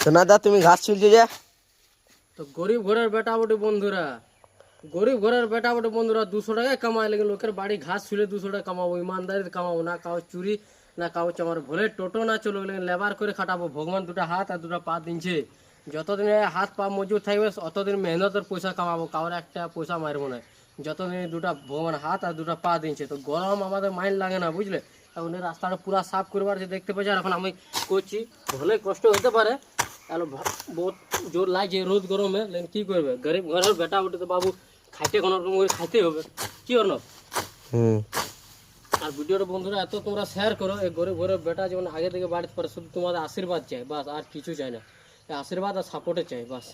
সোনাদা তুমি ঘাস চুলছো যে? তো গরিব ঘরের বেটা বটে বন্ধুরা, গরিব ঘরের বেটা বটে বন্ধুরা, 200 টাকায় কামায়, লেগে লোকের বাড়ি ঘাস ছুলে 200 টাকা কামাবো, ইমানদারিতে কামাবো না, কাউ চুরি না কাউ চামার ভলে টোটো না চলো, লেবার করে খাটাবো। ভগবান দুটা হাত আর দুটা পা দিনছে, যতদিন হাত পা মজুর থাকবে অতদিন মেহনতের পয়সা কামাবো, কাউর একটা পয়সা মারবো না। যতদিন দুটা ভগবান হাত আর দুটা পা দিনছে, তো গরম আমাদের মাইন্ড লাগে না, বুঝলে। এখন এই রাস্তাটা পুরা সাফ করবার যে দেখতে পাচ্ছি, আর এখন আমি করছি, ভলে কষ্ট হতে পারে, তাহলে বহুত জোর লাগছে রোদ গরমে, লেকিন কি করবে, গরিব ঘরের বেটা উঠে তো বাবু খাইতে কোনো রকম করে খাইতেই হবে, কি হলো। আর ভিডিওটা বন্ধুরা এত তোমরা শেয়ার করো, এই গরিব ঘরের বেটা যেমন আগে থেকে বাড়িতে পারে, শুধু তোমাদের আশীর্বাদ চাই বাস, আর কিছু চাই না, এই আশীর্বাদ আর সাপোর্টে চাই বাস।